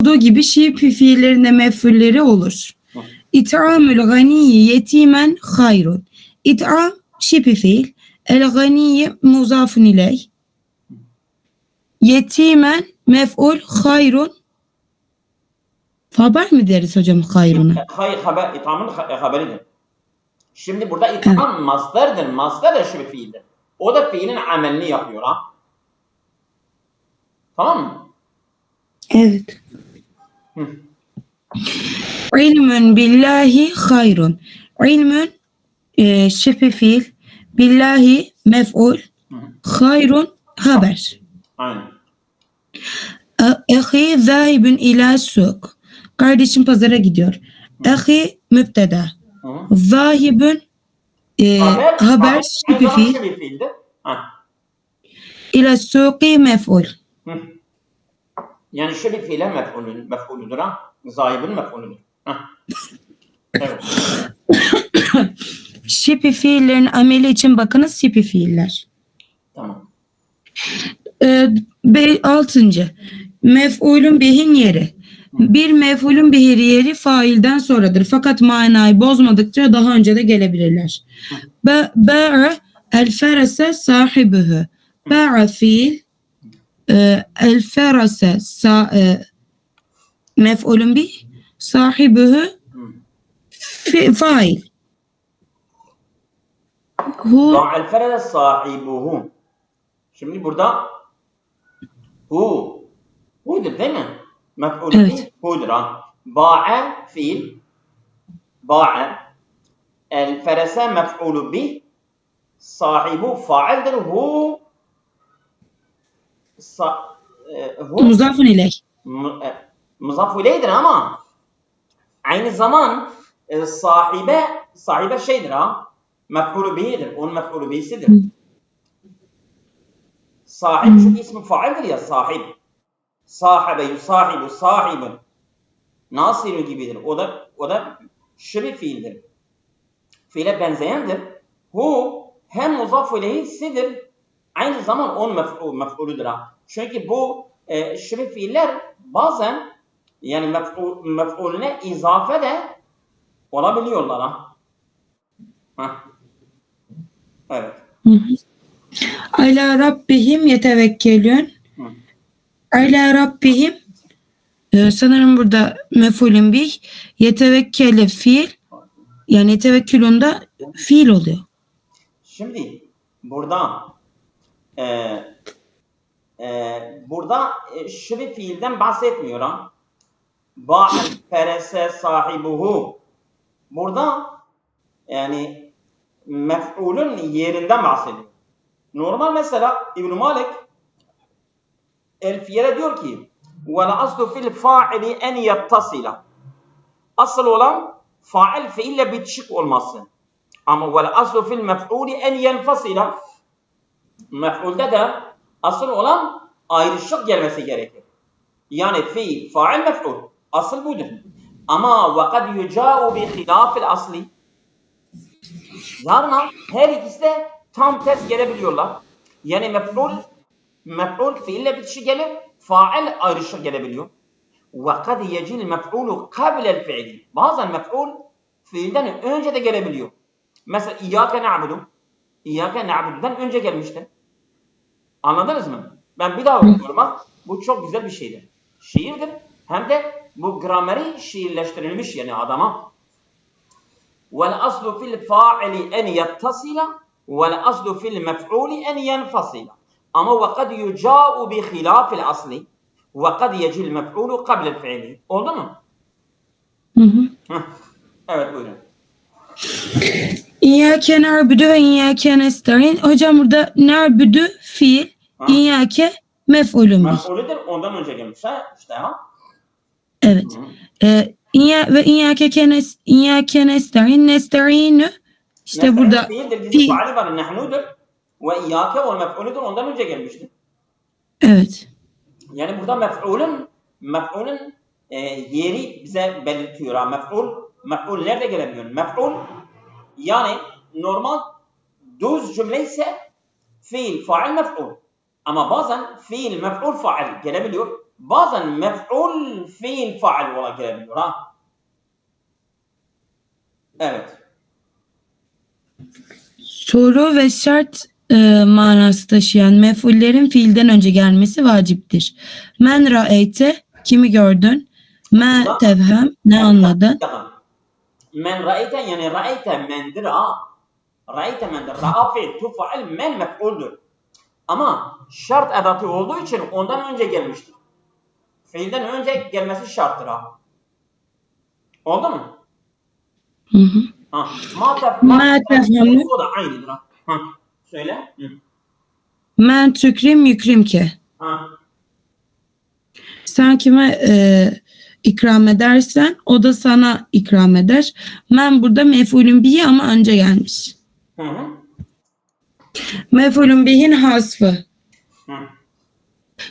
olduğu gibi şipi fiillerinde mef'ulleri olur. İt'amül ganiyi yetimen hayrun. İt'am şipi fiil. El ganiyi muzafun ileyh. Yetimen mef'ul hayrun. Haber mi deriz hocam hayruna? Hayır, haber, it'amın haberidir. Şimdi burada it'am masderdir. Masder de şipi fiildir. O da fiilin amelini yapıyor ha. Tamam mı? Evet. İlmün billahi hayrun. İlmün şipi fiil. Billahi mef'ul. Hayrun haber. Aynen. Ehi zahibün ila suk. Kardeşim pazara gidiyor. Ehi mübteda. Zahibün haber şipi fiil. Şipi fiildir. İla suki mef'ul. Yani şipi fiile mef'ulüdür ha. Zahibün mef'ulüdür. Evet. Şipi fiillerin ameli için bakınız şipi fiiller. Tamam. 6. Mef'ulün bihin yeri. Bir mef'ulün bihi yeri failden sonradır. Fakat manayı bozmadıkça daha önce de gelebilirler. Ba'a el ferese sahibühü. Ba'a fiil el ferese mef'ulün bih sahibühü fail. Ba'al ferese sahibuhu. Şimdi burada hu'dur değil mi? Mef'ulü Evet. hu'dur ha. Ba'a fiil. Ba'a. El ferese mef'ulü bih. Sahibu fa'ildir. Muzafun ileyh. Muzaf ileydir ama aynı zaman sahibe şeydir ha. Mef'ulü bihidir. Onun mef'ulü bihisidir. Sahip çünkü ismi faildir ya sahip. Sahibe yusahibu sahibun. Nasiru gibidir. O da şibi fiildir. Fiile benzeyendir. Hu hem muzaf ileyhisidir. Aynı zaman onun mef'ulüdür ha. Çünkü bu şibi fiiller bazen yani mef'ulüne izafe de olabiliyorlar ha. Evet. Ala Rabbihim yetevekkelün. Ala Rabbihim sanırım burada mef'ulün bih yetevekkele fiil yani yetevekkülün de fiil oluyor. Şimdi burada şibi fiilden bahsetmiyor ha. Ba'al ferese sahibuhu. Burada yani mef'ulün yerinden bahsediyor. Normal mesela İbn Malik Elfiye'de diyor ki وَلَا أَصْلُ فِي الْفَاعِلِ اَنْ يَتَّصِلَ. Asıl olan fail fiille bitişik olması. Ama وَلَا أَصْلُ فِي الْمَفْعُولِ اَنْ يَنْفَصِلَ. Mef'ulde de asıl olan ayrışık gelmesi gerekir. Yani fiil, fail, mef'ul. Asıl budur. Ama وَقَدْ يُجَاءُ بِخِلَافِ الْأَصْلِ. Yarına her ikisi de tam ters gelebiliyorlar. Yani mef'ul fiille bitişik gelir, fail ayrışık gelebiliyor. وَقَدْ يَجِي الْمَفْعُولُ قَبْلَ الْفِعْلِ. Bazen mef'ul fiilden önce de gelebiliyor. Mesela İyyâke na'budu. İyyâke na'budu'dan önce gelmişti. Anladınız mı? Ben bir daha okuyorum ha. Bu çok güzel bir şeydir. Şiirdir. Hem de bu grameri şiirleştirilmiş yani adama. وَالْأَصْلُ فِي الْفَاعِلِ اَنْ يَتَّصِلَ وَالْأَصْلُ فِي الْمَفْعُولِ اَنْ يَنْفَصِلَ. Ama وَقَدْ يُجَاءُ بِخِلَافِ الْأَصْلِ وَقَدْ يَجِي الْمَفْعُولُ قَبْلَ الْفِعْلِ. Oldu mu? Evet buyurun. İyyâke na'budu ve iyyâke nestaîn. Hocam burada na'budu fiil, iyyâke mef'ulün bih. Mef'ulüdür, ondan önce gelmiş ha işte ha. Evet. Ve iyyâke nestaîn, nestaînü işte burada fiildir, faali var, nahnudur ve iyyâke o mef'ulüdür, ondan önce gelmiştir. Evet. Yani burada mef'ulün yeri bize belirtiyor ha. Mef'ul nerede gelebiliyor? Mef'ul yani normal düz cümle ise fiil, fail, mef'ul. Ama bazen fiil, mef'ul, fail gelebiliyor. bazen mef'ul fiil fail olarak gelebiliyor ha. Evet. Soru ve şart manası taşıyan mef'ullerin fiilden önce gelmesi vaciptir. Men ra'eyte, kimi gördün? Me tevhem, ne anladın? Men ra'eyte yani ra'eyte mendir ha. Ra'eyte mendir. Ra'a fiil tufail men mef'uldür. Ama şart edatı olduğu için ondan önce gelmiştir. Fiilden önce gelmesi şarttır ha. Oldu mu? Hı hı. Ha. Ma tevhemu, O da aynıdır ha. Ha. Söyle. Hı. men tükrim yükrim ki. Ha. Sen kime ikram edersen o da sana ikram eder. Men burada mef'ulün bihi ama önce gelmiş. Hı hı. Mef'ulün bihin hasfı. Hı.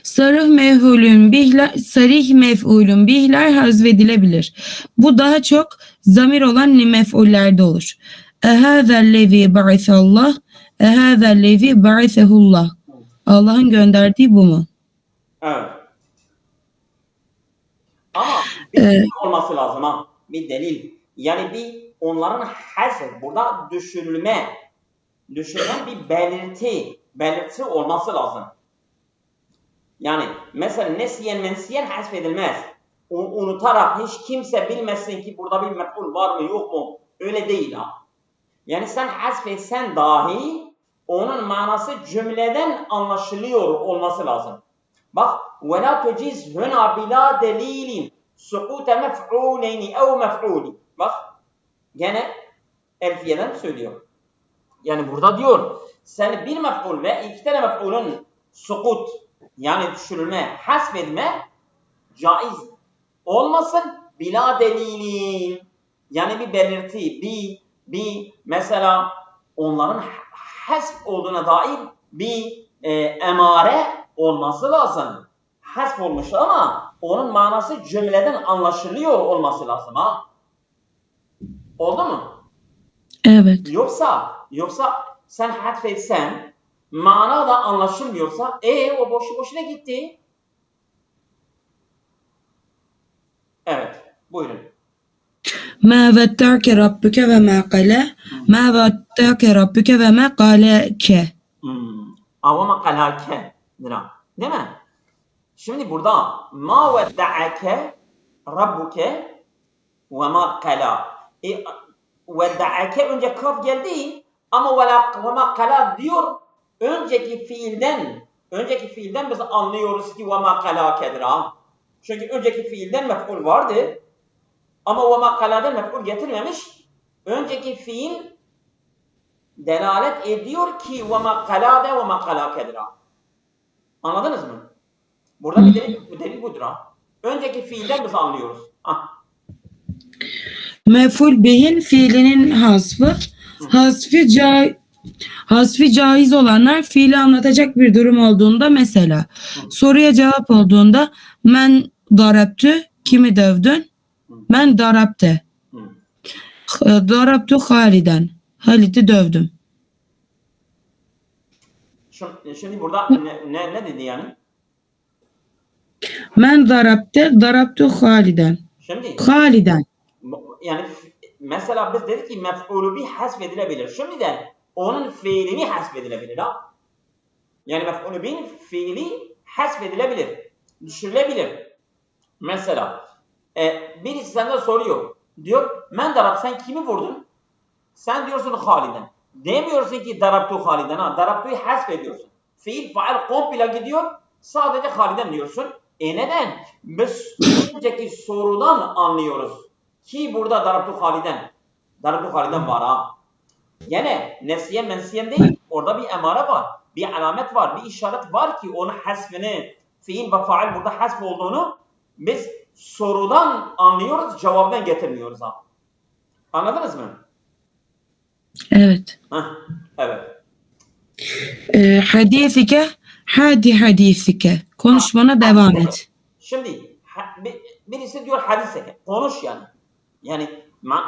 Sarih mef'ulün bihler hazvedilebilir. Bu daha çok zamir olan mef'ullerde olur. Ehâzellezî ba'isallah, ehâzellezî ba'isehullah. Allah'ın gönderdiği bu mu? Evet. Ama bir delil olması lazım ha. Bir delil. Yani bir onların hasr, burada düşürülen bir belirti olması lazım. Yani mesela nesiyen mensiyen hasfedilmez. Unutarak hiç kimse bilmesin ki burada bir mef'ul var mı yok mu? Öyle değil ha. Yani sen hasfetsen dahi onun manası cümleden anlaşılıyor olması lazım. Bak وَلَا تُجِزْ هُنَا بِلَا دَلِيلٍ سُقُوتَ مَفْعُولَيْنِ اَوْ مَفْعُولٍ. Bak gene Elfiye'den söylüyor. Yani burada diyor sen bir mef'ul ve iki tane mef'ulun sukut yani düşürülme, hasfedme caiz olmasın bila delilin. Yani bir belirti, bir mesela onların hasf olduğuna dair bir emare olması lazım. Hasf olmuş ama onun manası cümleden anlaşılıyor olması lazım ha. Oldu mu? Evet. Yoksa sen hasfetsen mana da anlaşılmıyorsa o boşu boşuna gitti. Evet. Buyurun. Ma vettâke rabbuke ve ma kale. Ma vettâke rabbuke ve ma kaleke. Ama makalake. Değil mi? Şimdi burada ma vedda'ake rabbuke ve ma kala. Vedda'ake önce kaf geldi ama ve ma kala diyor önceki fiilden biz anlıyoruz ki ve ma kalakedir ha. Çünkü önceki fiilden mef'ul vardı. Ama ve ma kala'dan mef'ul getirmemiş. Önceki fiil delalet ediyor ki ve ma kala'da ve ma kalakedir ha. Anladınız mı? Burada bir delil budur ha. Önceki fiilden biz anlıyoruz. Mef'ul bihin fiilinin hasfı. Hasfi caiz olanlar fiili anlatacak bir durum olduğunda mesela soruya cevap olduğunda men darabtü, kimi dövdün? Men darabte. Darabtü Haliden. Halid'i dövdüm. Şimdi burada ne dedi yani? Men darabtü Haliden. Şimdi Haliden. yani mesela biz dedik ki mef'ulü bih hasfedilebilir. Şimdi de onun fiilini hasfedilebilir ha. Yani mef'ulü bih fiili hasfedilebilir. Düşürülebilir. Mesela birisi senden soruyor. Diyor men darab sen kimi vurdun? Sen diyorsun Haliden. Demiyorsun ki darabtu Haliden ha. Darabtu'yu hasfediyorsun. Fiil faal komple gidiyor. Sadece Haliden diyorsun. Neden? Biz önceki sorudan anlıyoruz. Ki burada darabtu Haliden. Darabtu Haliden var ha. Yine nesiyen mensiyen değil. Orada bir emare var. Bir alamet var. Bir işaret var ki onun hasfini fiil ve faal burada hasf olduğunu biz sorudan anlıyoruz. Cevabdan getirmiyoruz ha. Anladınız mı? Evet. Evet. Hadisike. Konuşmana devam et. Şimdi birisi diyor hadiseke. Konuş yani. Yani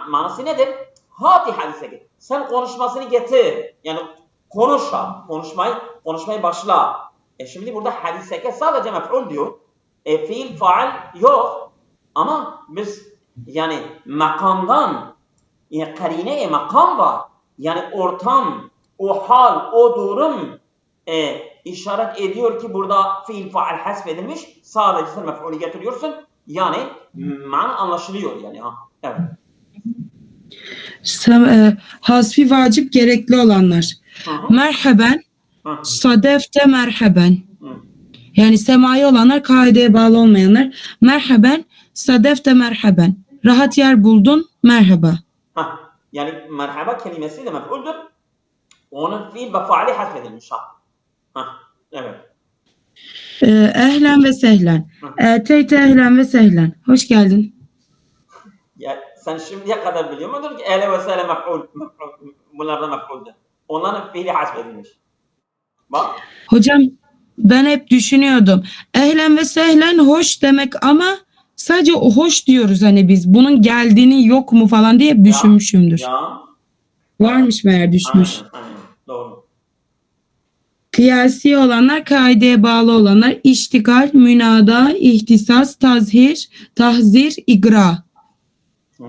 manası nedir? Hadi hadiseke. Sen konuşmasını getir. Yani konuş ha. Konuşmayı başla. Şimdi burada hadiseke sadece mef'ul diyor. Fiil faal yok. Ama biz yani makamdan yani karine makam var. Yani ortam, o hal, o durum işaret ediyor ki burada fiil faal hasfedilmiş. Sadece sen mef'ulü getiriyorsun. Yani mana anlaşılıyor yani. Ha. Evet. Hasfi vacip gerekli olanlar. Hı-hı. Merheben, Hı-hı. sadefte merheben. Hı. Yani semai olanlar, kaideye bağlı olmayanlar. Merheben, sadefte merheben. Rahat yer buldun, merhaba. Ha. Yani merhaba kelimesi de mef'uldür. Onun fiil ve faali hasfedilmiş. Ha. Ha. Evet. Ehlen ve sehlen. Hı. Teyte ehlen ve sehlen. Hoş geldin. Ya sen şimdiye kadar biliyor muydun ki ehle ve sehle mef'ul, bunlardan mef'uldür. Onların fiili hasfedilmiş. Bak. Hocam ben hep düşünüyordum. Ehlen ve sehlen hoş demek ama sadece o hoş diyoruz hani biz. Bunun geldiğini yok mu falan diye hep düşünmüşümdür. Ya. Varmış meğer düşmüş. Aynen. Doğru. Kıyasi olanlar, kaideye bağlı olanlar, iştigal, münada, ihtisas, tazhir, tahzir, igra. Hı.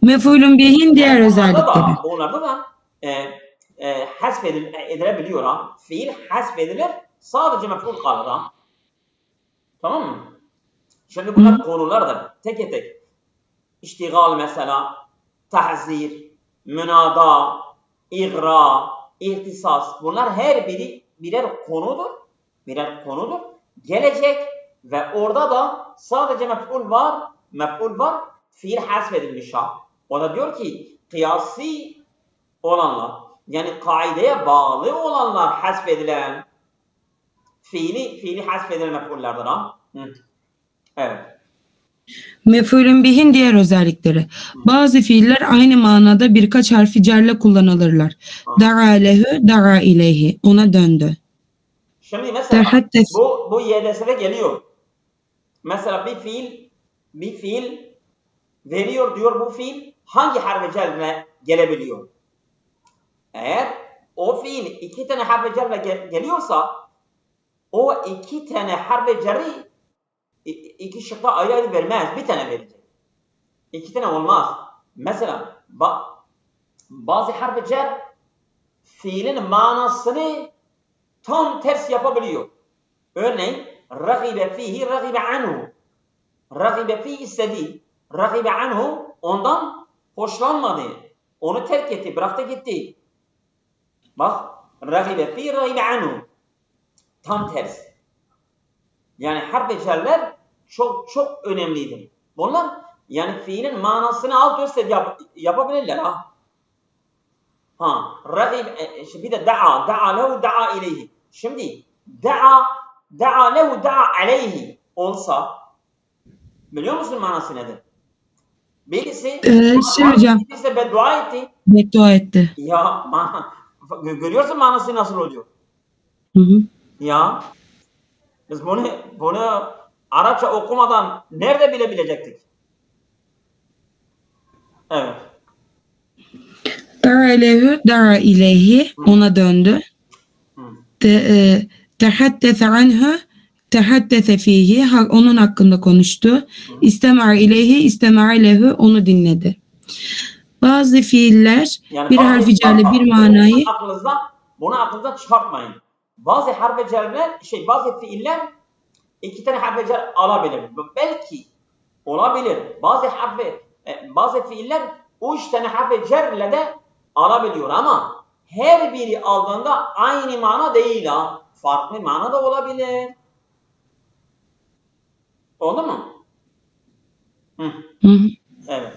Mef'ulün bihin diğer özellikleri. Onlarda da hasfedilebiliyor ha. Fiil hasfedilir. Sadece mef'ul kalır ha. Tamam mı? Şimdi bunlar konulardır. Tek tek. İştigal mesela, tahzir, münada, igra, ihtisas. Bunlar her biri birer konudur. Birer konudur. Gelecek ve orada da sadece mef'ul var. Mef'ul var. Fiil hasfedilmiş ha. O da diyor ki kıyasi olanlar yani kaideye bağlı olanlar hasfedilen fiili hasfedilen mef'ullerdir ha. Hı. Evet. Mef'ulün bihin diğer özellikleri. Bazı fiiller aynı manada birkaç harfi cerle kullanılırlar. Da'a lehu, da'a ileyhi. Ona döndü. Şimdi mesela Tehaddef. bu YDS'de geliyor. Mesela bir fiil veriyor diyor bu fiil hangi harf cerle gelebiliyor? Eğer o fiil iki tane harf cerle geliyorsa o iki tane harf cerri iki şıkta ayrı ayrı vermez. Bir tane verecek. İki tane olmaz. Mesela bazı harf cer fiilin manasını tam ters yapabiliyor. Örneğin ragibe fihi ragibe anhu. Ragibe fihi istedi. Ragibe anhu ondan hoşlanmadı. Onu terk etti, bıraktı gitti. Bak ragibe fihi ragibe anhu. Tam ters. Yani harf cerler çok önemlidir. Bunlar yani fiilin manasını alt üst yapabilirler ha. Ha, ragib bir de da'a lehu da'a ileyhi. Şimdi da'a lehu da'a aleyhi olsa biliyor musun manası nedir? Birisi hocam. birisi beddua etti. Beddua etti. Ya görüyorsun manası nasıl oluyor? Hı. Ya biz bunu Arapça okumadan nerede bilebilecektik? Evet. Da'a lehu, da'a ileyhi. Ona döndü. Tehaddese anhu, tehaddese fihi. Onun hakkında konuştu. İstema'a ileyhi, istema'a lehu. Onu dinledi. Bazı fiiller Yani bir harfi cerle bir manayı bunu aklınızda çıkartmayın. Bazı harf cerler bazı fiiller iki tane harf cer alabilir. Belki olabilir. Bazı fiiller üç tane harf cerle de alabiliyor ama her biri aldığında aynı mana değil ha. Farklı mana da olabilir. Oldu mu? Hı. Evet.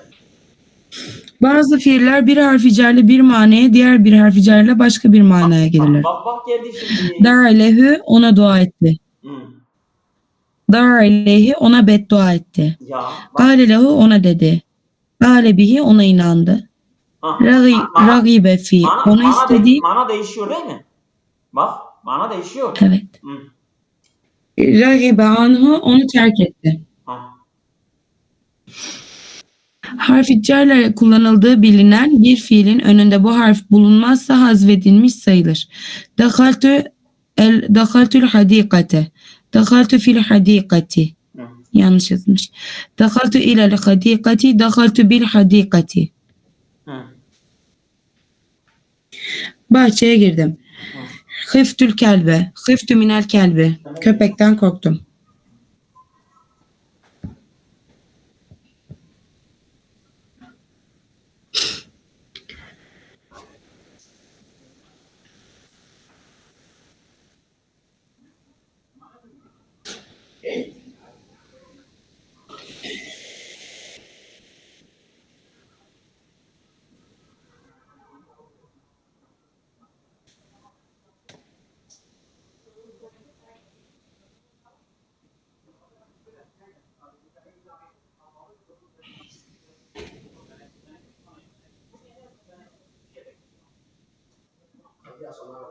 Bazı fiiller bir harfi cerle bir manaya, diğer bir harfi cerle başka bir manaya gelirler. Bak geldi şimdi. Da'a lehu, ona dua etti. Da'a ileyhi, ona beddua etti. Gâle lehu, ona dedi. Gâle bihi, ona inandı. Ragibe fi, ona istedi. Mana değişiyor değil mi? Bak mana değişiyor. Evet. Ragibe anhu, onu terk etti. Harfi cerle kullanıldığı bilinen bir fiilin önünde bu harf bulunmazsa hazvedilmiş sayılır. Dakhaltül hadikate. Dakhaltu fil hadikati. Hı. Yanlış yazmış. Dakhaltu ilel hadikati. Dakhaltu bil hadikati. Hı. Bahçeye girdim. Hı. Hıftül kelbe. Hıftü minel kelbi. Köpekten korktum.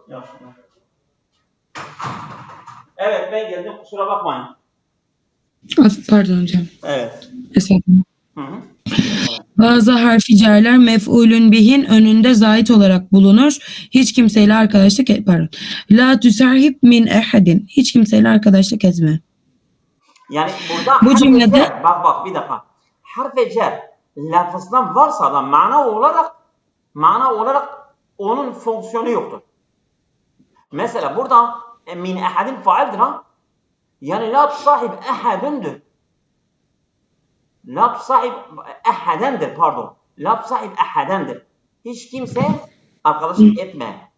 Yaşlı. Evet ben geldim kusura bakmayın. Pardon hocam. Evet. Estağfurullah. Hı hı. Bazı harfi cerler mef'ulün bihin önünde zait olarak bulunur. Hiç kimseyle arkadaşlık et. Pardon. La tusahib min ehadin. Hiç kimseyle arkadaşlık etme. Yani burada Bu harf-i cümlede cer, bak bir dakika. Harf-i cer lafızdan varsa da mana olarak onun fonksiyonu yoktur. Mesela burada min ehadin faildir ha. Yani la tusahib ehadündür. La tusahib ehadendir pardon. La tusahib ehadendir. Hiç kimse arkadaşlık etme.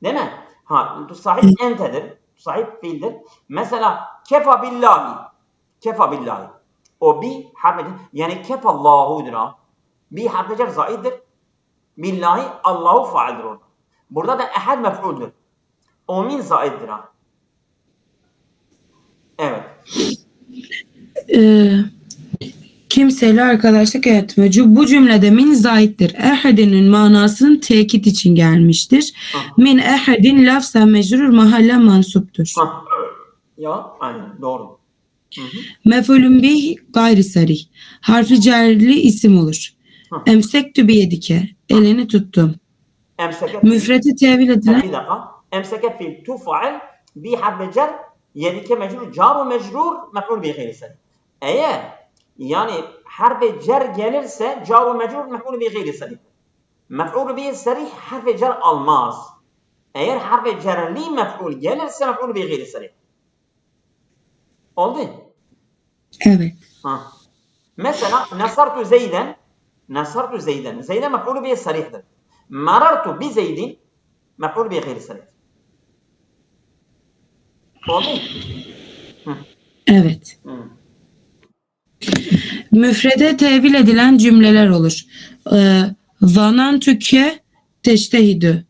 Değil mi? Ha, tusahib entedir. Tusahib fiildir. Mesela kefa billahi. Kefa billahi. O bi harfi yani kefallahu ha. Bi harfi cer zaiddir. Billahi Allahu faildir orada. Burada da ehad mef'uldür. O min zaiddir ha. Evet. kimseyle arkadaşlık etme. Bu cümlede min zaittir. Ehadinin manasının tekit için gelmiştir. Min ehadin lafza mecrur mahalle mansuptur. Ha. Ya aynen doğru. Mef'ulün bih gayri sarih. Harfi cerli isim olur. Emsektü biyedike. Elini tuttum. Emseket Müfreti tevil edilen bir dakika. Emseket fiil tu fail bi harfi cer yedike mecrur car ve mecrur mef'ul bi gayri. Eğer yani harfi cer gelirse car ve mecrur mef'ul bi gayri sarih. Mef'ul bi sarih harfi cer almaz. Eğer harfi cerli mef'ul gelirse mef'ul bi gayri sarih. Oldu? evet. Ha. Mesela nasartu Zeyden Zeyden mef'ul bi sarihdir. Marartu bi Zeydin mef'ul bi gayri sarih. Oldu? Evet. Müfrede tevil edilen cümleler olur. Zanantüke teştehidü.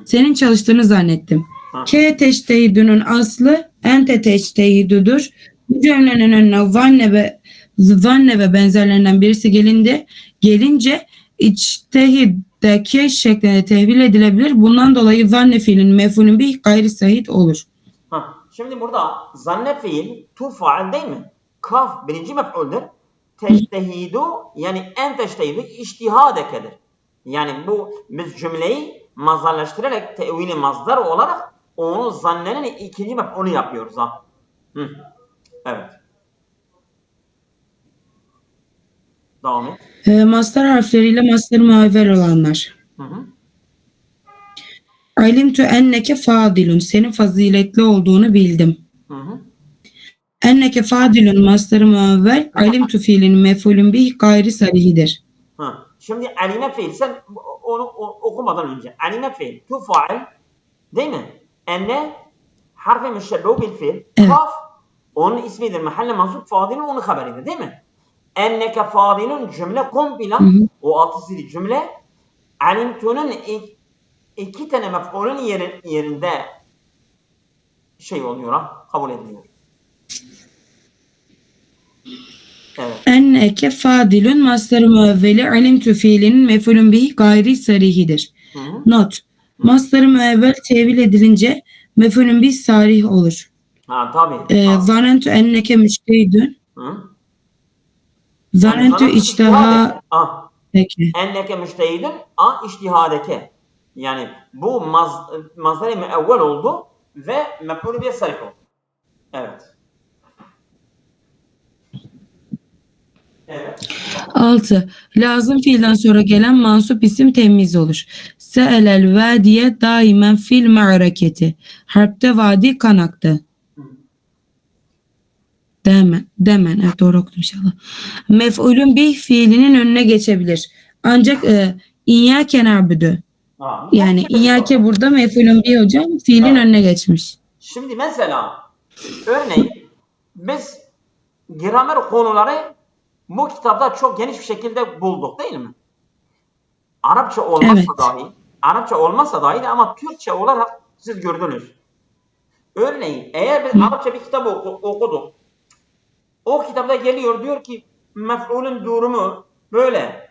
Senin çalıştığını zannettim. Ke teştehidünün aslı ente teştehidüdür. Bu cümlenin önüne zanne ve benzerlerinden birisi gelince içtehideke şeklinde tevil edilebilir. Bundan dolayı zanne fiilin mef'ulün bih gayri sahih olur. Ha. Şimdi burada zanne fiil tu fail değil mi? Kaf birinci mef'uldür. Teştehidu yani en teştehidu iştihadekedir. Yani bu biz cümleyi mazdarlaştırarak tevili mazdar olarak onu zannenin ikinci mef'ulü yapıyoruz ha. Hı. Evet. Devam et. Mastar harfleriyle mastar muavver olanlar. Alimtu enneke fadilun. Senin faziletli olduğunu bildim. Enneke fadilun mastarı muavvel. Alimtu fiilinin mef'ulün bih gayri sarihidir. Ha. Şimdi alime fiil sen onu okumadan önce alime fiil tu fail değil mi? Enne harfi müşebbehu bil fiil. Evet. Kaf onun ismidir. Mahalle mansup fadilun onun haberidir değil mi? Enneke fadilun cümle komple o altı cümle alimtu'nun iki tane mef'ulün yerinde şey oluyor ha kabul ediliyor. Evet. Enneke fadilun mastarı muavveli alimtu fiilinin mef'ulün bih gayri sarihidir. Not. Mastarı muavvel tevil edilince mef'ulün bih sarih olur. Ha tabii. Zanentu enneke müştehidün. Zanentu içtiha. Peki. Enneke müştehidün iştihadeke. Yani bu mazhar-ı müevvel oldu ve mef'ulü bir sarih oldu. Evet. Evet. 6. Lazım fiilden sonra gelen mansup isim temyiz olur. Se'elel vadiye daimen fil ma'raketi. Harpte vadi kan aktı. Demen. Evet, doğru okudum inşallah. Mef'ulün bih fiilinin önüne geçebilir. Ancak İyyâke na'budu. Ha, Yani çok güzel. İyyâke burada mef'ulün bih hocam fiilin Evet. önüne geçmiş. Şimdi mesela örneğin biz gramer konuları bu kitapta çok geniş bir şekilde bulduk değil mi? Arapça olmasa Evet. dahi ama Türkçe olarak siz gördünüz. Örneğin eğer biz Arapça bir kitap okuduk. O kitapta geliyor diyor ki mef'ulün durumu böyle.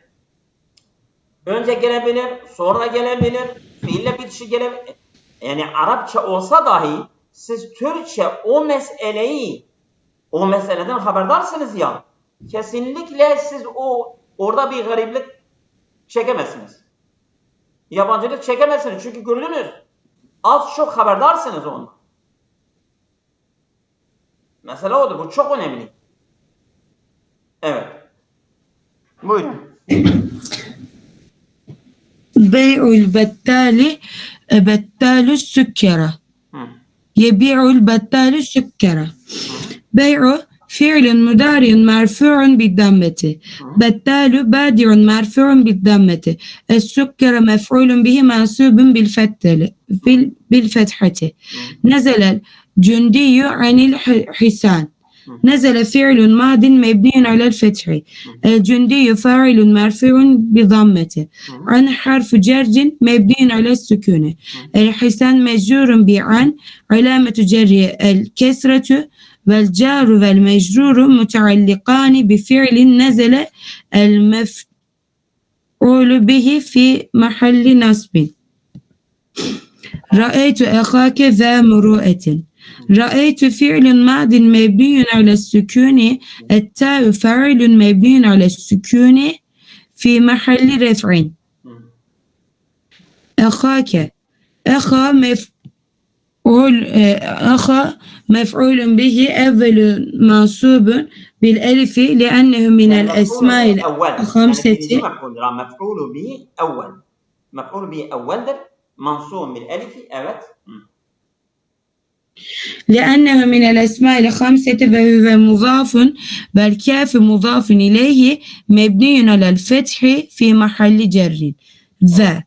Önce gelebilir, sonra gelebilir, fiille bitişi gelebilir. Yani Arapça olsa dahi siz Türkçe o meseleden haberdarsınız ya. Kesinlikle siz orada bir gariplik çekemezsiniz. Yabancılık çekemezsiniz çünkü gördünüz. Az çok haberdarsınız ondan. Mesela odur. Bu çok önemli. Evet. Buyurun. Bey'ul bettalü sükkera. Hı. Yebi'ul bettalü sükkera. Bey'u fi'lun mudari'un merfu'un biddemmeti. Bettalu badi'un merfu'un biddemmeti. Es-sükkera mef'ulun bihi mensubun bil fethati. Nezelel cündiyyu anil hisan. نزل فعل ماض مبني على الفتح. الجندي فاعل مرفوع بضمته. عن حرف جر مبني على السكون. الحسان مجرور بعن علامة جره الكسرة والجار والمجرور متعلقان بفعل نزل المفعول به في محل نصب. رأيت أخاك ذا مروءة. رأيت فعل ماض مبني على السكون. التاء فاعل مبني على السكون في محل رفع. أخاك أخا مفعول به أول منصوب بالألف لأنه من الأسماء الخمسة. مفعول به أولdir. منصوب بالألف. Evet. لأنه من الأسماء الخمسة وهو مضاف والكاف مضاف إليه مبني على الفتح في محل جر. ذا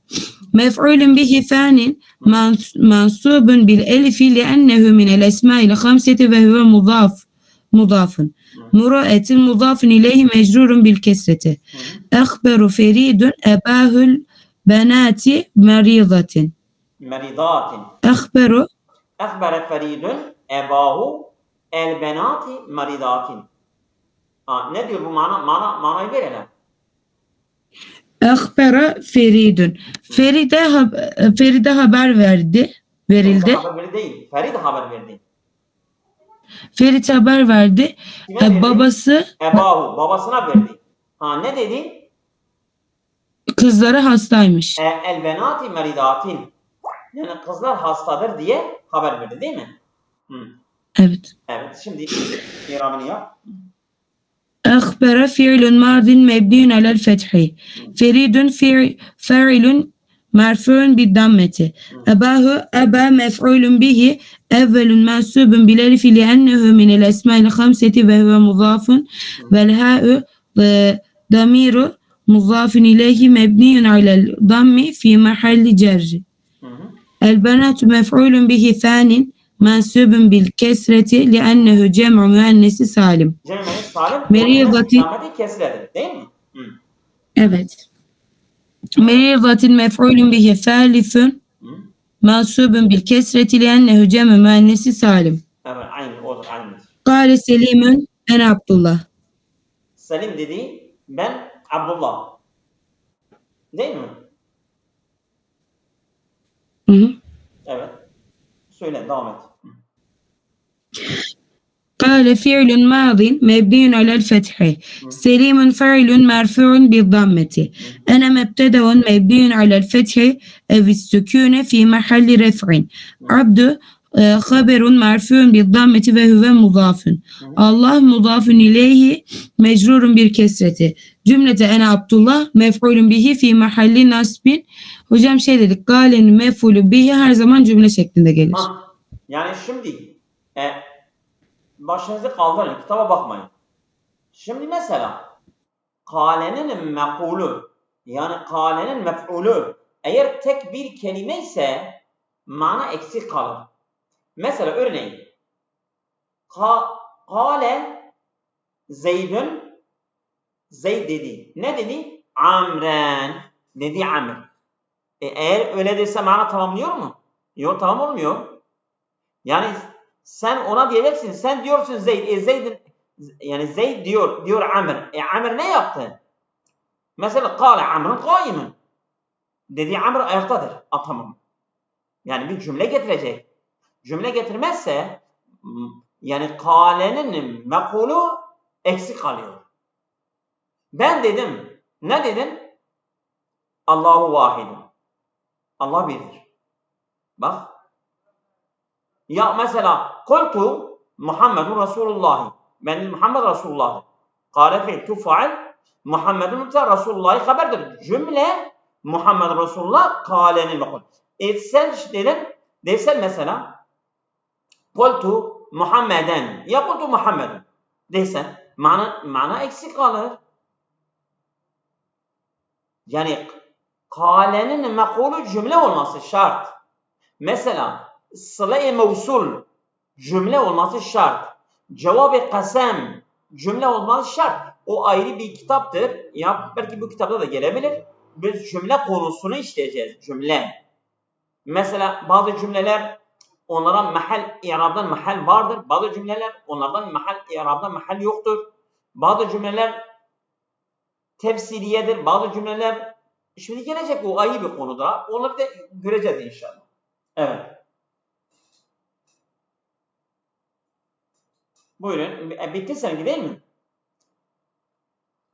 مفعول به ثان منصوب بالألف لأنه من الأسماء الخمسة وهو مضاف. مروءة مضاف إليه مجرور بالكسرة. أخبر فريد أباه البنات مريضة. أخبر فريد أباه البنات مريضات. Ne diyor bu manayı verelim. Akhbara Feridun. Feride haber verildi. Haber değil. Ferid haber verdi. Ferit haber verdi. Babası Ebahu babasına verdi. Ne dedi? Kızları hastaymış. El benati meridatin. Yani kızlar hastadır diye haber verdi değil mi? Evet. Evet. Şimdi irabını yap. أخبر فعل ماض مبني على الفتح. فريد فاعل مرفوع بالضمة. أباه أبا مفعول به أول منصوب بالألف لأنه من الأسماء الخمسة وهو مضاف والهاء ضمير مضاف إليه مبني على الضم في محل جر. البنات مفعول به ثان منصوب بالكسرة لأنه جمع مؤنث سالم. مريضة kesredir değil mi? Evet. مريضة مفعول به ثالث منصوب بالكسرة لأنه جمع مؤنث سالم. Evet, odur, aynıdır. قال سليم أنا عبد الله. Selim dedi ben Abdullah. Değil mi? Evet. Söyle, devam et. قال فعل ماض مبني على الفتح. سليم فاعل مرفوع بالضمة. أنا مبتدأ مبني على الفتح أو السكون في محل رفع. عبد haberun merfuun bil dammeti ve huve mudafun. Allah mudafun ileyhi mecrurun bir kesreti. Cümlete ene Abdullah mef'ulun bihi fi mahalli nasbin. Hocam şey dedik, galenin mef'ulü bihi her zaman cümle şeklinde gelir. Ha, yani şimdi başınızı kaldırın, kitaba bakmayın. Şimdi mesela kalenin mef'ulü, yani kalenin mef'ulü eğer tek bir kelime ise mana eksik kalır. Mesela örneğin kale Zeydün, Zeyd dedi. Ne dedi? Amren dedi, Amr. Eğer öyle dese mana tamamlıyor mu? Yok, tamam olmuyor. Yani sen ona diyeceksin, sen diyorsun Zeyd, Zeyd'in yani Zeyd diyor Amr. Amr ne yaptı? Mesela kâle Amr'ın kâimen. Dedi Amr ayaktadır. Tamam. Yani bir cümle getirecek. Cümle getirmezse yani kâlenin mekulü eksik kalıyor. Ben dedim. Ne dedim? Allahu vahidun. Allah birdir. Bak. Ya mesela kultu Muhammedun Resulullah. Ben Muhammed Resulullah. Kâle fi'l tufa'l Muhammedun mübteda, Resulullah'ı haberdir. Cümle Muhammed Resulullah kâlenin mekul. Sen desen mesela kultu Muhammeden ya kultu Muhammedun desen mana eksik kalır. Yani kâlenin mekulü cümle olması şart. Mesela sıla-i mevsul cümle olması şart. Cevab-ı kasem cümle olması şart. O ayrı bir kitaptır. Ya belki bu kitapta da gelebilir. Biz cümle konusunu işleyeceğiz. Cümle. Mesela bazı cümleler onlara mahal, i'rabdan mahal vardır. Bazı cümleler onlardan mahal, i'rabdan mahal yoktur. Bazı cümleler tefsiriyedir. Bazı cümleler şimdi gelecek, o ayrı bir konudur. Onları da göreceğiz inşallah. Evet. Buyurun. Bitti seninki değil mi?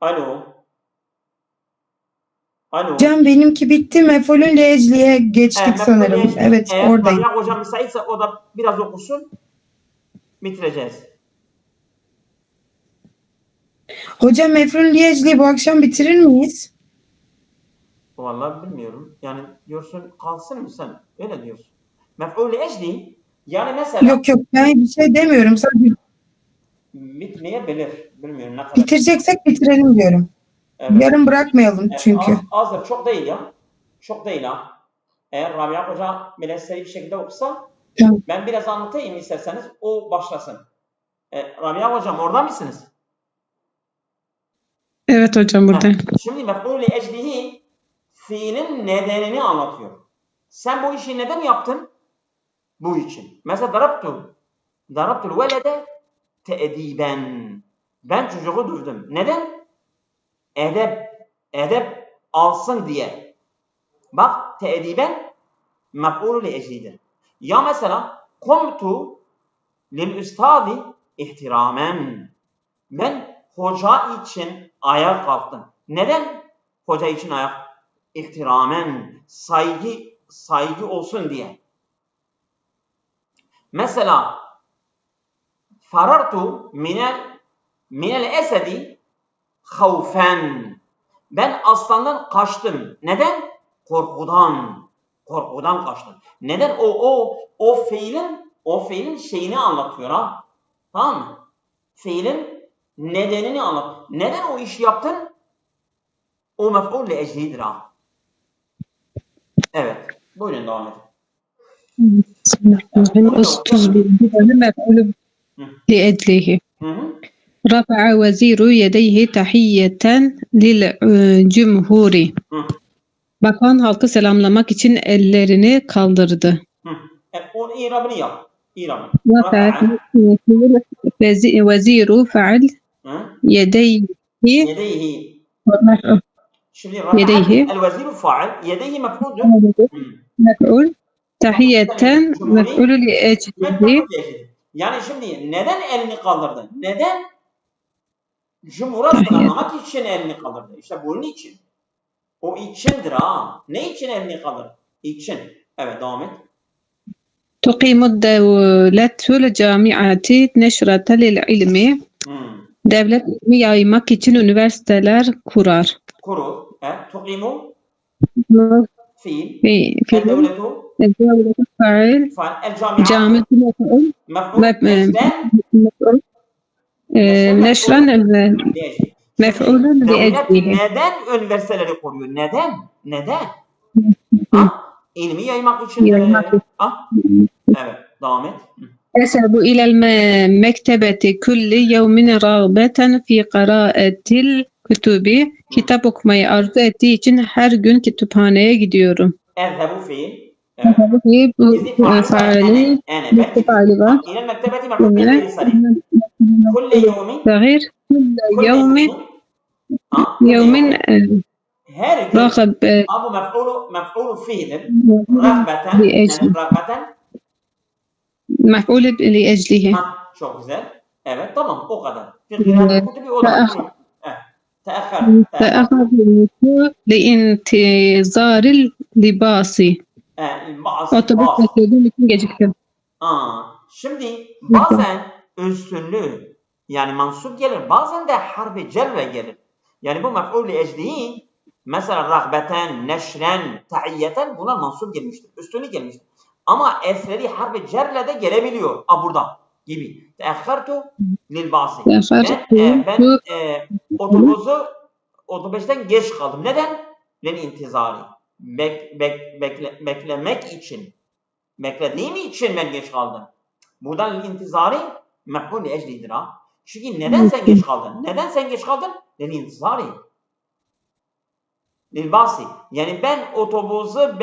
Alo. Alo. Hocam benimki bitti. Mef'ulün lecliye geçtik sanırım. Evet, oradayım. Rabia hocam müsaitse o da biraz okusun. Bitireceğiz. Hocam mef'ulün lecliyi bu akşam bitirir miyiz? Vallahi bilmiyorum. Yani diyorsun kalsın mı sen? Öyle diyorsun. Mef'ul ecli yani mesela Yok ben bir şey demiyorum. Sadece bitmeyebilir. Bilmiyorum ne kadar. bitireceksek bitirelim diyorum. Evet. Yarın bırakmayalım çünkü. Azdır. Çok değil ya. Çok değil ha. Eğer Rabia Hoca böyle seri bir şekilde okusa Tamam. ben biraz anlatayım isterseniz. O başlasın. Rabia Hocam orada mısınız? Evet hocam buradayım. Şimdi mef'ul-i eclihi fiilin nedenini anlatıyor. Sen bu işi neden yaptın? Bu için. Mesela darabtul velede te'ediben. Ben çocuğu durdum. Neden? Edep alsın diye. Bak te'ediben mef'ul-i eclidir. Ya mesela kumtu lil üstadi ihtiramen. Ben hoca için ayağa kalktım. Neden hoca için ayağa? İhtiramen, saygı olsun diye. Mesela farartu minel esedi havfen. Ben aslandan kaçtım. Neden? Korkudan kaçtım. Neden? O fiilin şeyini anlatıyor ha. Tamam mı? Fiilin nedenini anlat. Neden o işi yaptın? O mef'ul li eclidir ha. Evet. Buyurun devam edin. Bismillahirrahmanirrahim. Mef'ul li'edlihi. Rafa'a veziru yedeyhi tahiyyeten lil cumhuri. Bakan halkı selamlamak için ellerini kaldırdı. Onun irabını yap. İrabını. Rafa'a veziru fa'al yedeyhi. Şimdi Rafa'a el-veziru fa'al yedeyhi mef'uldur. Mef'ul tahiyyeten mef'ul li'eclihi. Yani şimdi neden elini kaldırdın? Neden? Cumhur'a selamlamak için elini kaldırdı. İşte bunun için. O içindir ha. Ne için elini kaldırdı? İçin. Evet devam et. تقيم الدولة الجامعات نشرة للعلم. Devlet ilmi yaymak için üniversiteler kurar. kurur. Tuqimu fiil. في الدولة الدولة فاعل فالجامعات جامعة مفعول مفعول نشرا مفعول devlet لأجله. neden üniversiteleri kuruyor? Neden? İlmi yaymak için. Yaymak için. Evet, devam et. أذهب إلى المكتبة كل يوم رغبة في قراءة الكتب. Kitap okumayı arzu ettiği için her gün kütüphaneye gidiyorum. Ezhebu fiil. Bu faali faali var. إلى المكتبة مفعول به غير صريح. كل يوم صغير كل يوم her gün راغب Abu mef'ulu fiildir. Rahbeten yani rahbeten. مفعول لأجله. Çok güzel. Evet, tamam, o kadar. Bir kıraat kutubi olan. Teakhar. تأخر لإنتظار اللباس. Otobüs beklediğim için geciktim. Şimdi bazen üstünlüğü yani mansup gelir, bazen de harbi cerre gelir. Yani bu mef'ul li eclihi mesela rahbeten, neşren, tahiyyeten bunlar mansup gelmiştir. Üstünlük gelmiştir. Ama esleri harbi cerre de gelebiliyor. Burada gibi. Teakhartu lil basi. Ben otobüsten geç kaldım. Neden? Lil intizari. Beklemek için. Beklediğim için ben geç kaldım. Buradan lil intizari mef'ul li eclidir ha. Çünkü neden sen geç kaldın? Neden sen geç kaldın? Lil intizari. Lil basi. Yani ben otobüsü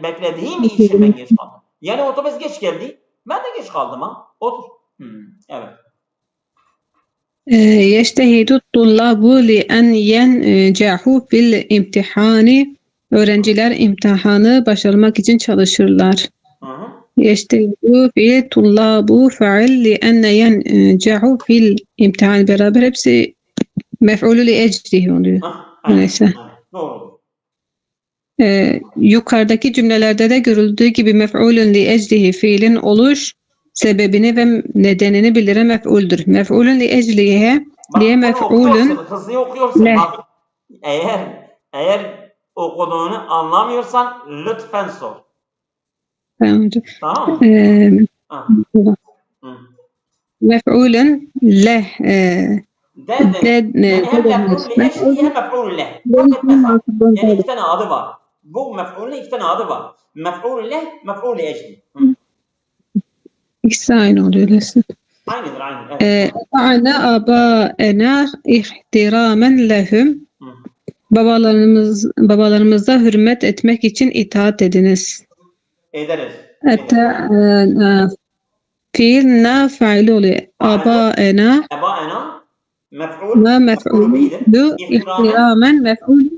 beklediğim için ben geç kaldım. Yani otobüs geç geldi. Ben de geç kaldım ha. Otur. Evet. يجتهد الطلاب لأن ينجحوا في الامتحان. Öğrenciler imtihanı başarmak için çalışırlar. يجتهد في الطلاب فعل لأن ينجحوا في الامتحان beraber hepsi mef'ulü li eclihi oluyor. Neyse. Doğru. Yukarıdaki cümlelerde de görüldüğü gibi mef'ulün li eclihi fiilin oluş sebebini ve nedenini bildiren mef'uldür. Mef'ulün li eclihe diye mef'ulün hızlı okuyorsun. Bak, eğer okuduğunu anlamıyorsan lütfen sor. Tamam. Mef'ulün leh yani iki tane adı var. Bu mef'ulün iki tane adı var. Mef'ulün leh, mef'ulün ecli. İkisi aynı oluyor. Aynıdır, aynı. Ana abaena ihtiramen lehum. Babalarımıza hürmet etmek için itaat ediniz. Ederiz. Fiil na faili oluyor. Abaena mef'ul ihtiramen mef'ul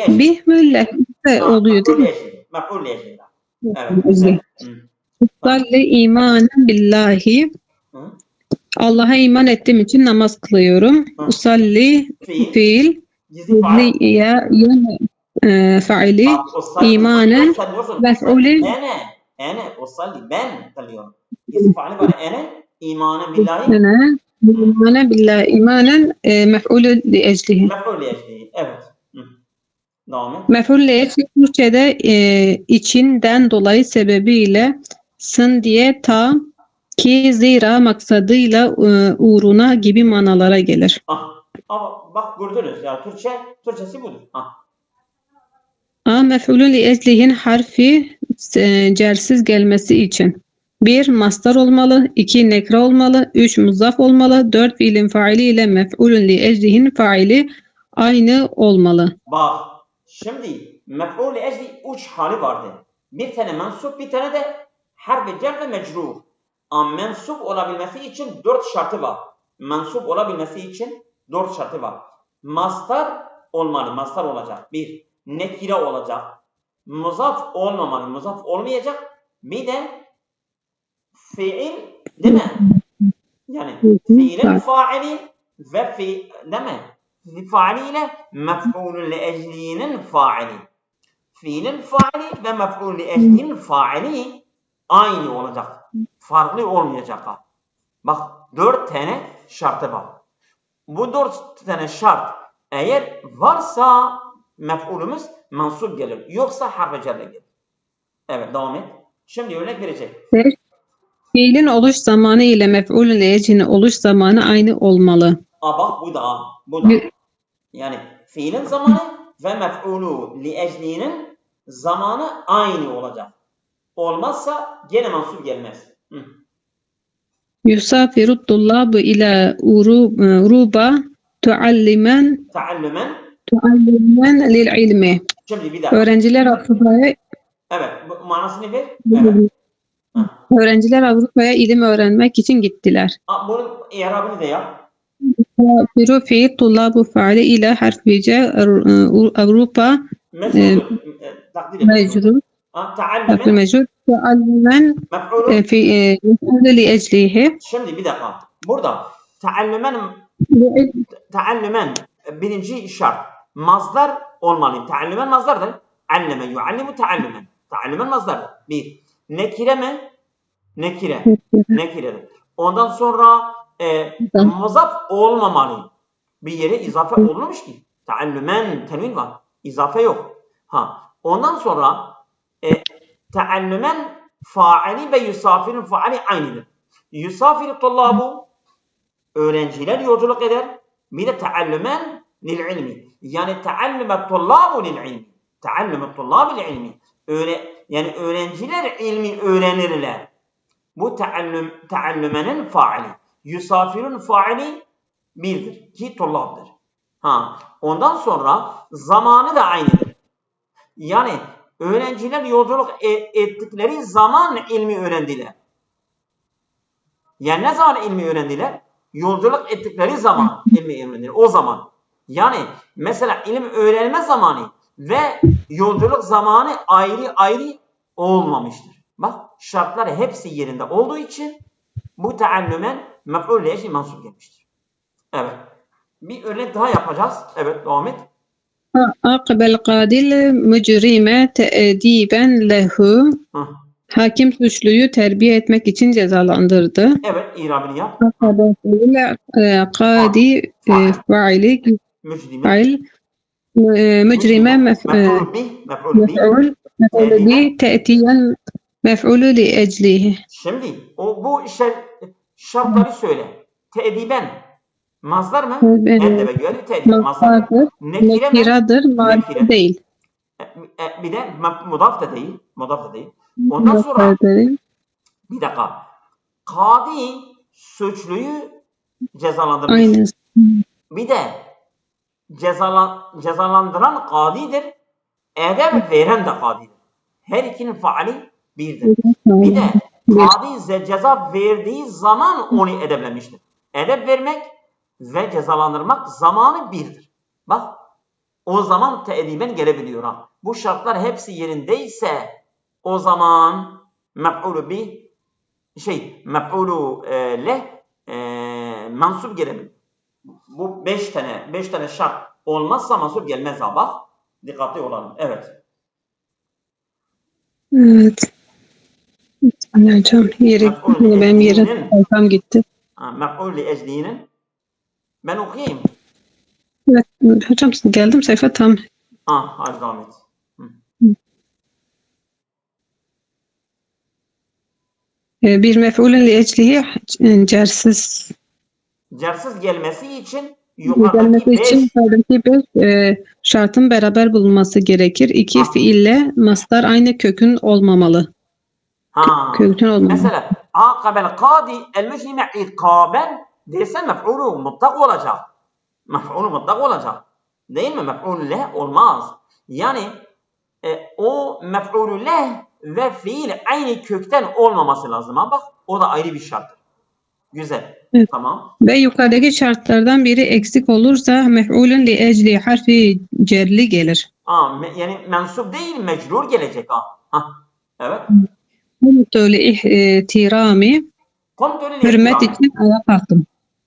bih müllah oluyor değil mi? Mef'ul lecih. Evet. Salli imanen billahi. Allah'a iman ettiğim için namaz kılıyorum. Usalli fiil ya faili imanen mef'ulü Ene usalli ben kılıyorum. İsim faali var. Ene imanen billahi. Ene imanen billahi imanen mef'ulü li eclihi. Mef'ul li eclihi. Evet. Devam et. Mef'ul li eclihi Türkçe'de içinden dolayı sebebiyle sın diye ta ki zira maksadıyla uğruna gibi manalara gelir. Ama bak gördünüz ya Türkçesi budur. Mef'ulün li eclihin harfi cersiz gelmesi için 1. Mastar olmalı, 2. nekre olmalı, 3. muzaf olmalı, 4. fiilin faili ile mef'ulün li eclihin faili aynı olmalı. Bak şimdi mef'ul li ecli 3 hali vardı. Bir tane mensup, bir tane de harf-i cer ve mecrur. Ama mensup olabilmesi için 4 şartı var. Mensup olabilmesi için 4 şartı var. Mastar olmalı, mastar olacak. 1. Nekire olacak. Muzaf olmamalı, muzaf olmayacak. Bir de fiil değil mi? Yani fiilin faili ve değil mi? Faili ile mef'ulün li eclinin faili. fiilin faili ve mef'ul li eclihinin faili aynı olacak. Farklı olmayacak. Bak 4 tane şartı var. Bu 4 tane şart eğer varsa mef'ulümüz mensup gelir. Yoksa harf-i cerre gelir. Evet devam et. Şimdi örnek verecek. Fiilin oluş zamanı ile mef'ulün li eclihinin oluş zamanı aynı olmalı. Bak bu da. Yani fiilin zamanı ve mef'ulu li eclihinin zamanı aynı olacak. Olmazsa gene mensup gelmez. Yusafiru tullabu ila Uruba tuallimen lil ilmi. Şimdi bir daha. Öğrenciler Avrupa'ya Evet. Bu manasını ver. Evet. Öğrenciler Avrupa'ya ilim öğrenmek için gittiler. Bunun i'rabını da yap. Yusafiru fiil tullabu faali ila harfice Avrupa Mecrur. Takdir et. mecrur. Teallumen. Mecrur. Tuallimen Mef'ulun. fi li eclihi. Şimdi bir dakika. Burada teallumen birinci şart. Mazdar olmalı. Teallumen mazdardır. Alleme yuallimu teallumen. Teallumen mazdardır. Bir. Nekire mi? Nekire. Nekiredir. Ondan sonra muzaf olmamalı. Bir yere izafe olmamış ki. Teallumen tenvin var. İzafe yok. Ondan sonra teallumen faali ve yusafirun faali aynıdır. Yusafiru tullabu öğrenciler yolculuk eder. Bir de teallumen lil ilmi. Yani teallume tullabu lil ilmi. Teallume tullabu lil ilmi. Yani öğrenciler ilmi öğrenirler. Bu teallümenin faali. Yusafirun faali birdir ki tullabdır. Ondan sonra zamanı da aynıdır. Yani öğrenciler yolculuk ettikleri zaman ilmi öğrendiler. Yani ne zaman ilmi öğrendiler? Yolculuk ettikleri zaman ilmi öğrendiler. O zaman. Yani mesela ilim öğrenme zamanı ve yolculuk zamanı ayrı olmamıştır. Bak şartlar hepsi yerinde olduğu için bu teallümen mef'ul li ecli mensup gelmiştir. Evet. Bir örnek daha yapacağız. Evet devam et. Aqbel qadil mücrime te'diben lehu. Hakim suçluyu terbiye etmek için cezalandırdı. Evet, irabını yap. Qadi faili fail mücrime mef'ul bi te'tiyen mef'ulü li eclihi. Şimdi bu şartları söyle. Te'diben mazdar mı? Eddebe göre te'diben mazdar. Nekiradır, marife değil. Bir de mudaf da değil. Ondan sonra bir dakika. Kadi suçluyu cezalandırmış. Aynen. Bir de cezalandıran kadidir. Edeb veren de kadidir. Her ikinin faali birdir. Bir de kadi ceza verdiği zaman onu edeplemiştir. Edep vermek ve cezalandırmak zamanı birdir. Bak o zaman te'diben gelebiliyor. Bu şartlar hepsi yerindeyse o zaman mef'ulü bi mef'ulü leh mensup gelebilir. Bu 5 tane şart olmazsa mensup gelmez bak. Dikkatli olalım. Evet. Evet. Hocam benim yerim sayfam gitti. Mef'ul li eclihinin ben okuyayım. Evet, hocam geldim sayfa tam. Hadi devam et. Bir mef'ulün li eclihi cersiz. Cersiz gelmesi için Gelmesi için yukarıdaki 5 şartın beraber bulunması gerekir. 2 fiille mastar aynı kökün olmamalı. Kökün olmamalı. Mesela aqabel kadi el mücrime ikaben dersen mef'ulü mutlak olacak. Mef'ulü mutlak olacak. Değil mi? Mef'ulü leh olmaz. Yani o mef'ulü leh ve fiil aynı kökten olmaması lazım. Bak o da ayrı bir şart. Güzel. Evet. Tamam. Ve yukarıdaki şartlardan biri eksik olursa mef'ulün li ecli harfi cerli gelir. Yani mensup değil mecrur gelecek. Evet. Kumtül ihtirami hürmet için ayağa kalktım.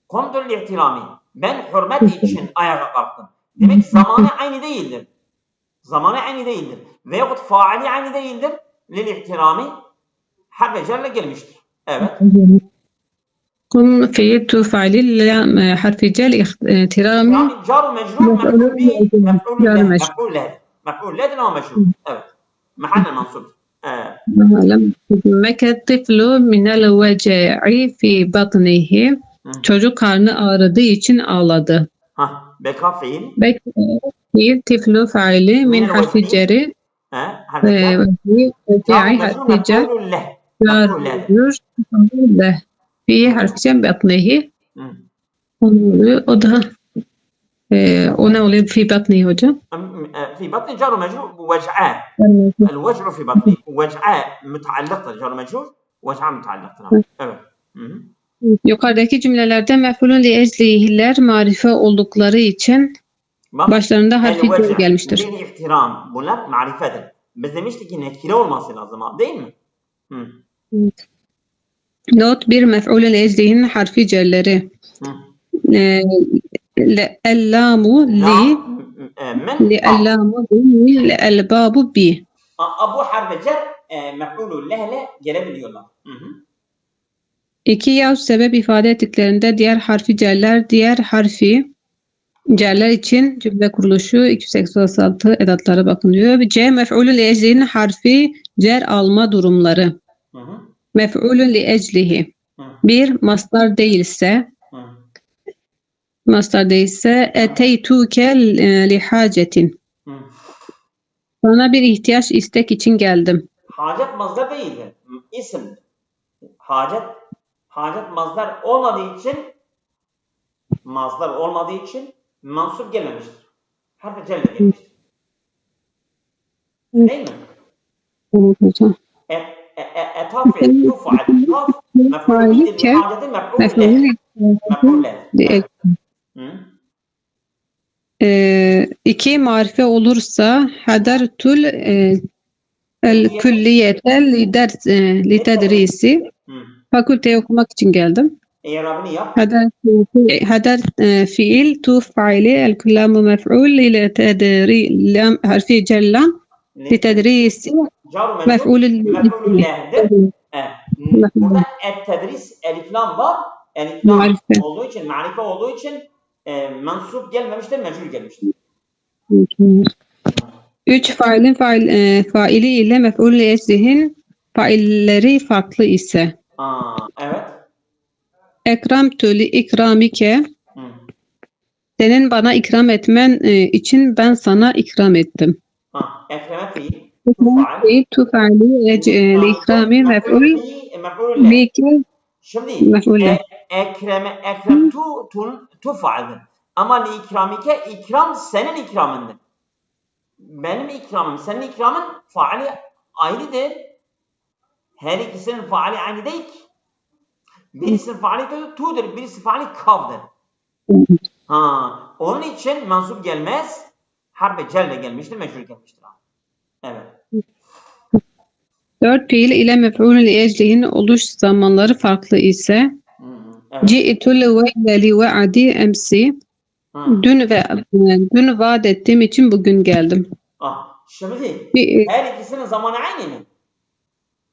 Kumtül ihtirami ben hürmet için ayağa kalktım. Demek zamanı aynı değildir. Veyahut faali aynı değildir. Lil ihtirami harf cerle gelmiştir. Evet. قم فعل تفعل حرف جر احترامي Yani car mecrur mef'ul bi mef'ul جار leh مجرور. mef'ul leh. Mef'ul leh'dir ama mecrur. Evet. Mahal mansub. لم يهمك الطفل من الوجع في بطنه. Çocuk karnı ağrıdığı için ağladı. Beka fiil. Fiil tiflu faili min Min harfi el-vec'i. ceri Harf cer. Car وجعي mecrur harfi cer mef'ul leh. جار Mef'ul leh'dir. مجرور له في حرف جر بطنه. O da o ne oluyor fi batni hocam? في بطن جار ومجرور وجعاء. الوجع في بطني وجعاء متعلقة جار مجرور وجعاء متعلقة. Evet. Yukarıdaki cümlelerde mef'ulun li eclihiler marife oldukları için başlarında harfi cer gelmiştir. Lil ihtiram. Bunlar marifedir. Biz demiştik ki nekire olması lazım değil mi? Not 1 mef'ulun li eclihinin harfi cerleri. El-lamu li el-lamu li el-babu bi. Bu harfi cer mef'ulun lehle gelebiliyorlar. 2 yahut sebep ifade ettiklerinde diğer harfi cerler diğer harfi cerler için cümle kuruluşu 286 edatlara bakılıyor. C mef'ulun li eclihinin harfi cer alma durumları. Mef'ulun li eclihi. 1 mastar değilse eteytuke li hacetin. Sana bir ihtiyaç istek için geldim. Hacet mazdar değildir. İsim. Hacet mazdar olmadığı için mansup gelmemiştir. Harf celle gelmiştir. Değil mi? Evet hocam. Etaf fiil tuf'al. Taf mef'ul bihi li hacetin mef'ul leh. 2 marife olursa hadertul el külliyete li tedrisi. Fakülteyi okumak için geldim. İrabını yap. Hader fiil tu faili el küllamu mef'ul li tedri lam harfi cellam li tedrisi mef'ul leh'dir. Burada et-tedris elif lam var. Elif lam olduğu için, marife olduğu için mensup gelmemiştir, mecrur gelmiştir. 3 failin faili ile mef'ul li eclihin failleri farklı ise. Evet. Ekramtu li ikramike. Senin bana ikram etmen için ben sana ikram ettim. Ekreme fiil. Tu faili li ikrami mef'ul bike. Şimdi ekremtu tufa'dır. Ama li ikramike ikram senin ikramındır. Benim ikramım, senin ikramın faali ayrıdır. Her ikisinin faali aynı değil ki. Birisinin faali tu'dur, birisi faali kav'dır. Onun için mensup gelmez. Harf celle gelmiştir, mecrur gelmiştir. Evet. 4 fiil ile mef'ulun li eclihin oluş zamanları farklı ise ci'tul ve li ve'adi emsi. Dün vaat ettiğim için bugün geldim. Şimdi her ikisinin zamanı aynı mı?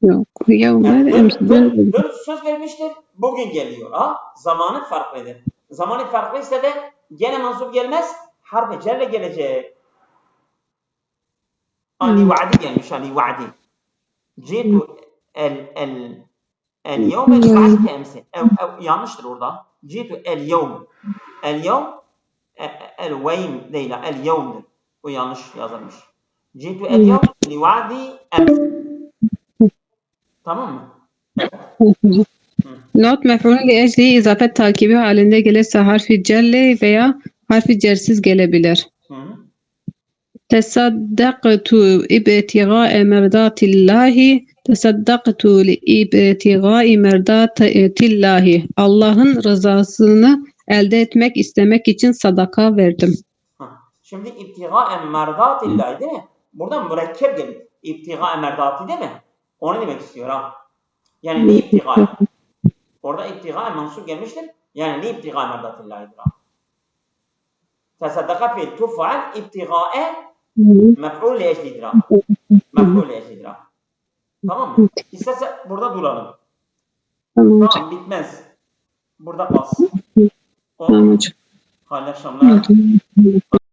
Yok. Dün söz vermiştir, bugün geliyor. Zamanı farklıdır. Zamanı farklıysa da gene mensup gelmez, harf celle gelecek. Ali vaadi gelmiş, Ali vaadi. Citu el yevme şa'ate emsi. Yanlıştır orada. Citu el yevm. El yevm el veym değil, el yevmdir. Bu yanlış yazılmış. Citu el yevm li vaadi emsi. Tamam mı? Not mef'ulun li ecli izafet takibi halinde gelirse harfi celle veya harfi cersiz gelebilir. Tesaddaqtu ibtigâe merdâtillâhi. Tesaddaqtu ibtigâe merdâtillâhi. Allah'ın rızasını elde etmek istemek için sadaka verdim. Şimdi ibtigâe merdâtillâhi değil mi? Buradan mürekkep gelir. İbtigâe merdâti değil mi? Onu demek istiyor ha. Yani ne ibtigâe? Orada ibtigâe mensup gelmiştir. Yani ne ibtigâe merdâtillâhidir ha. Tesaddaka fiil tuf'al ibtigâe Mef'ul li ecli idrak. Mef'ul li ecli idrak. Tamam mı? İsterse burada duralım. Tamam hocam. Tamam bitmez. Burada kalsın. Tamam hocam. Hayırlı akşamlar. Tamam.